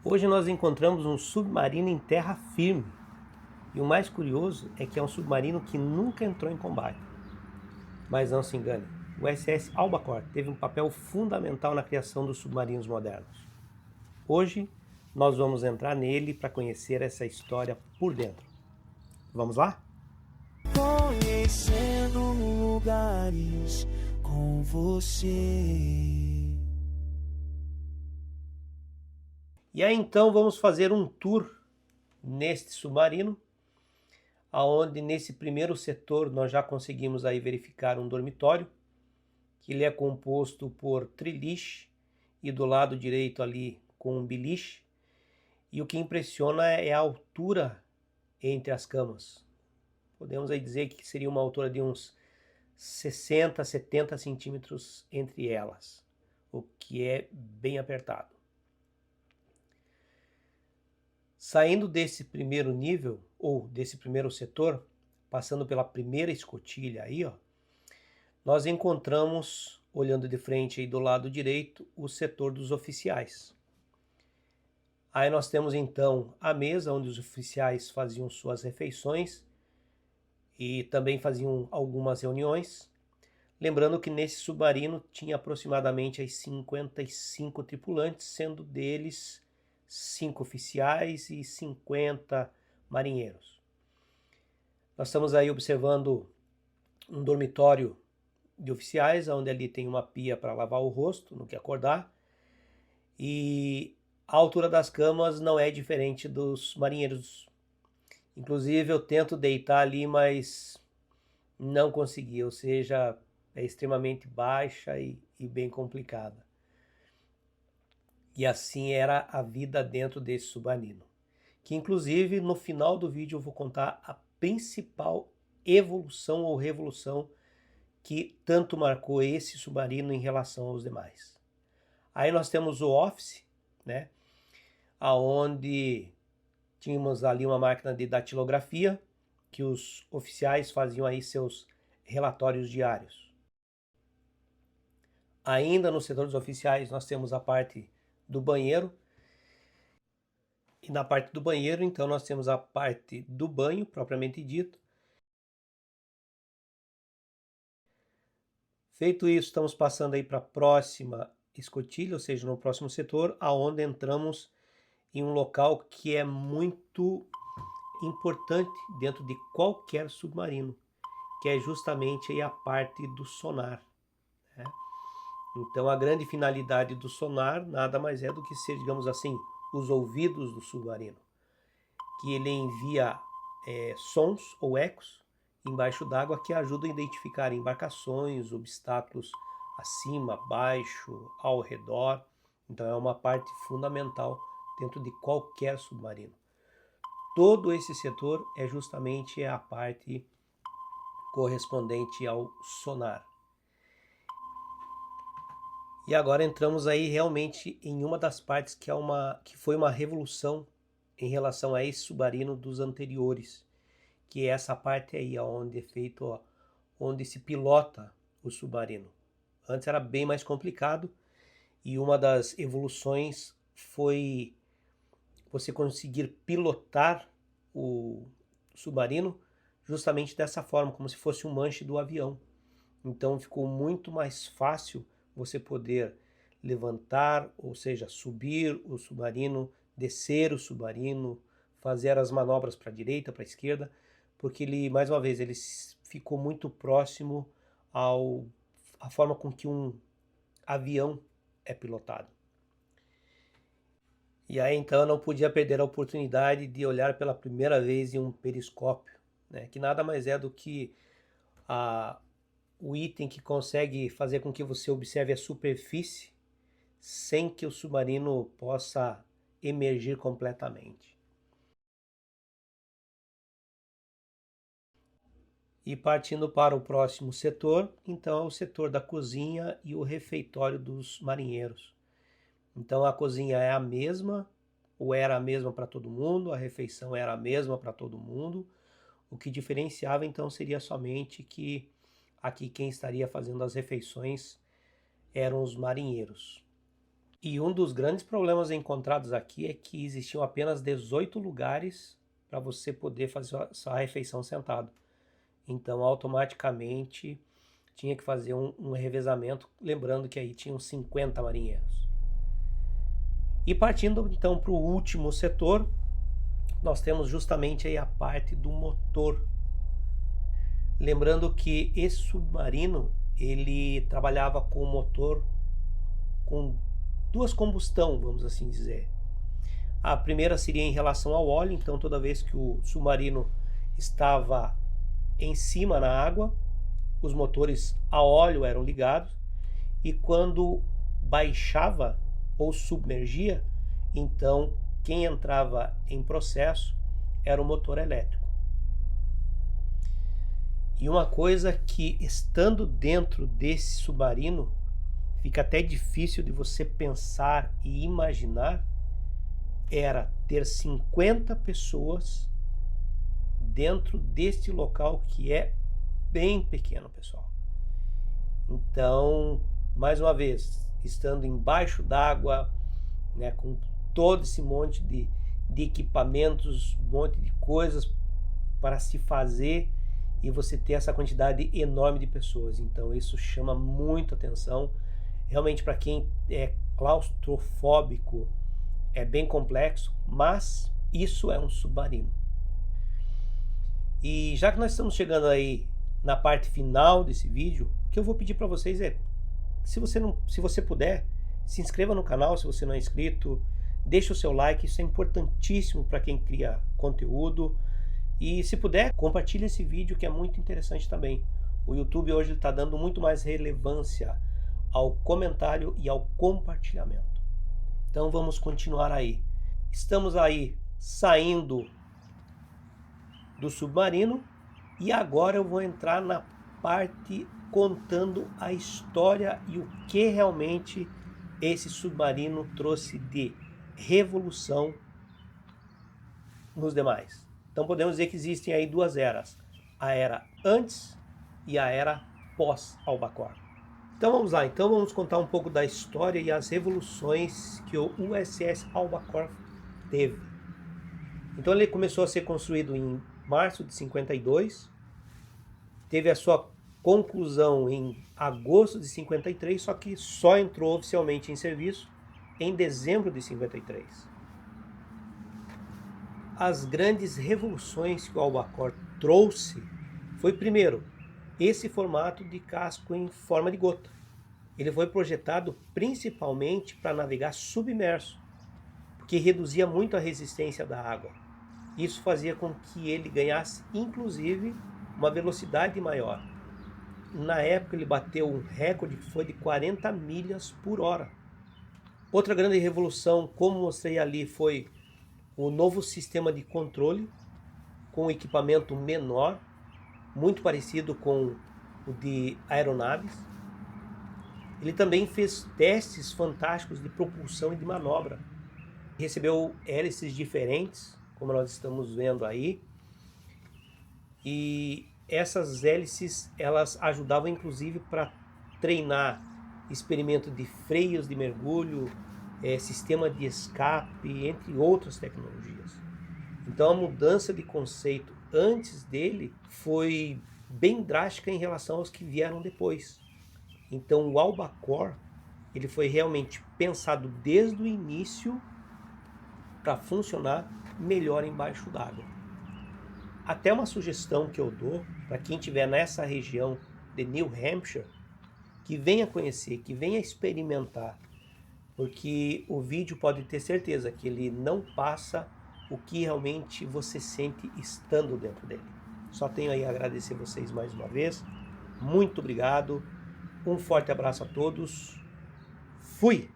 Hoje nós encontramos um submarino em terra firme. E o mais curioso é que é um submarino que nunca entrou em combate. Mas não se engane, o SS Albacore teve um papel fundamental na criação dos submarinos modernos. Hoje nós vamos entrar nele para conhecer essa história por dentro. Vamos lá? Conhecendo lugares com você. E aí então vamos fazer um tour neste submarino, aonde nesse primeiro setor nós já conseguimos aí verificar um dormitório, que ele é composto por triliche e do lado direito ali com um biliche. E o que impressiona é a altura entre as camas. Podemos aí dizer que seria uma altura de uns 60, 70 centímetros entre elas, o que é bem apertado. Saindo desse primeiro nível, ou desse primeiro setor, passando pela primeira escotilha aí, ó, nós encontramos, olhando de frente aí do lado direito, o setor dos oficiais. Aí nós temos então a mesa onde os oficiais faziam suas refeições e também faziam algumas reuniões. Lembrando que nesse submarino tinha aproximadamente 55 tripulantes, sendo deles 5 oficiais e 50 marinheiros. Nós estamos aí observando um dormitório de oficiais, onde ali tem uma pia para lavar o rosto no que acordar, e a altura das camas não é diferente dos marinheiros. Inclusive eu tento deitar ali, mas não consegui, ou seja, é extremamente baixa e bem complicada. E assim era a vida dentro desse submarino. Que inclusive no final do vídeo eu vou contar a principal evolução ou revolução que tanto marcou esse submarino em relação aos demais. Aí nós temos o office, né? Aonde tínhamos ali uma máquina de datilografia, que os oficiais faziam aí seus relatórios diários. Ainda no setor dos oficiais nós temos a parte do banheiro. E na parte do banheiro, então, nós temos a parte do banho, propriamente dito. Feito isso, estamos passando aí para a próxima escotilha, ou seja, no próximo setor, aonde entramos em um local que é muito importante dentro de qualquer submarino, que é justamente aí a parte do sonar, né? Então a grande finalidade do sonar nada mais é do que ser, digamos assim, os ouvidos do submarino, que ele envia sons ou ecos embaixo d'água que ajudam a identificar embarcações, obstáculos acima, abaixo, ao redor. Então é uma parte fundamental dentro de qualquer submarino. Todo esse setor é justamente a parte correspondente ao sonar. E agora entramos aí realmente em uma das partes que foi uma revolução em relação a esse submarino dos anteriores, que é essa parte aí onde é feito, ó, onde se pilota o submarino. Antes era bem mais complicado e uma das evoluções foi você conseguir pilotar o submarino justamente dessa forma, como se fosse um manche do avião. Então ficou muito mais fácil você poder levantar, ou seja, subir o submarino, descer o submarino, fazer as manobras para a direita, para a esquerda, porque ele, mais uma vez, ele ficou muito próximo à forma com que um avião é pilotado. E aí então eu não podia perder a oportunidade de olhar pela primeira vez em um periscópio, né, que nada mais é do que o item que consegue fazer com que você observe a superfície sem que o submarino possa emergir completamente. E partindo para o próximo setor, então é o setor da cozinha e o refeitório dos marinheiros. Então a cozinha é a mesma, ou era a mesma para todo mundo, a refeição era a mesma para todo mundo. O que diferenciava então seria somente que aqui quem estaria fazendo as refeições eram os marinheiros. E um dos grandes problemas encontrados aqui é que existiam apenas 18 lugares para você poder fazer sua refeição sentado. Então, automaticamente, tinha que fazer um revezamento, lembrando que aí tinham 50 marinheiros. E partindo então para o último setor, nós temos justamente aí a parte do motor. Lembrando que esse submarino, ele trabalhava com motor com duas combustão, vamos assim dizer. A primeira seria em relação ao óleo, então toda vez que o submarino estava em cima na água, os motores a óleo eram ligados, e quando baixava ou submergia, então quem entrava em processo era o motor elétrico. E uma coisa que, estando dentro desse submarino, fica até difícil de você pensar e imaginar, era ter 50 pessoas dentro deste local que é bem pequeno, pessoal. Então, mais uma vez, estando embaixo d'água, né, com todo esse monte de equipamentos, um monte de coisas para se fazer, e você ter essa quantidade enorme de pessoas. Então isso chama muito atenção. Realmente, para quem é claustrofóbico, é bem complexo, mas isso é um submarino. E já que nós estamos chegando aí na parte final desse vídeo, o que eu vou pedir para vocês é, se você puder, se inscreva no canal se você não é inscrito, deixe o seu like, isso é importantíssimo para quem cria conteúdo. E se puder, compartilhe esse vídeo, que é muito interessante também. O YouTube hoje está dando muito mais relevância ao comentário e ao compartilhamento. Então vamos continuar aí. Estamos aí saindo do submarino e agora eu vou entrar na parte contando a história e o que realmente esse submarino trouxe de revolução nos demais. Então podemos dizer que existem aí duas eras, a era antes e a era pós-Albacora. Então vamos lá, então vamos contar um pouco da história e as revoluções que o USS Albacora teve. Então ele começou a ser construído em março de 52, teve a sua conclusão em agosto de 53, só que só entrou oficialmente em serviço em dezembro de 53. As grandes revoluções que o Albacora trouxe foi, primeiro, esse formato de casco em forma de gota. Ele foi projetado principalmente para navegar submerso, porque reduzia muito a resistência da água. Isso fazia com que ele ganhasse, inclusive, uma velocidade maior. Na época ele bateu um recorde que foi de 40 milhas por hora. Outra grande revolução, como mostrei ali, foi o novo sistema de controle, com equipamento menor, muito parecido com o de aeronaves. Ele também fez testes fantásticos de propulsão e de manobra. Recebeu hélices diferentes, como nós estamos vendo aí. E essas hélices, elas ajudavam inclusive para treinar experimento de freios de mergulho, sistema de escape, entre outras tecnologias. Então a mudança de conceito antes dele foi bem drástica em relação aos que vieram depois. Então o Albacora, ele foi realmente pensado desde o início para funcionar melhor embaixo d'água. Até uma sugestão que eu dou para quem estiver nessa região de New Hampshire, que venha conhecer, que venha experimentar, porque o vídeo pode ter certeza que ele não passa o que realmente você sente estando dentro dele. Só tenho aí a agradecer vocês mais uma vez. Muito obrigado. Um forte abraço a todos. Fui!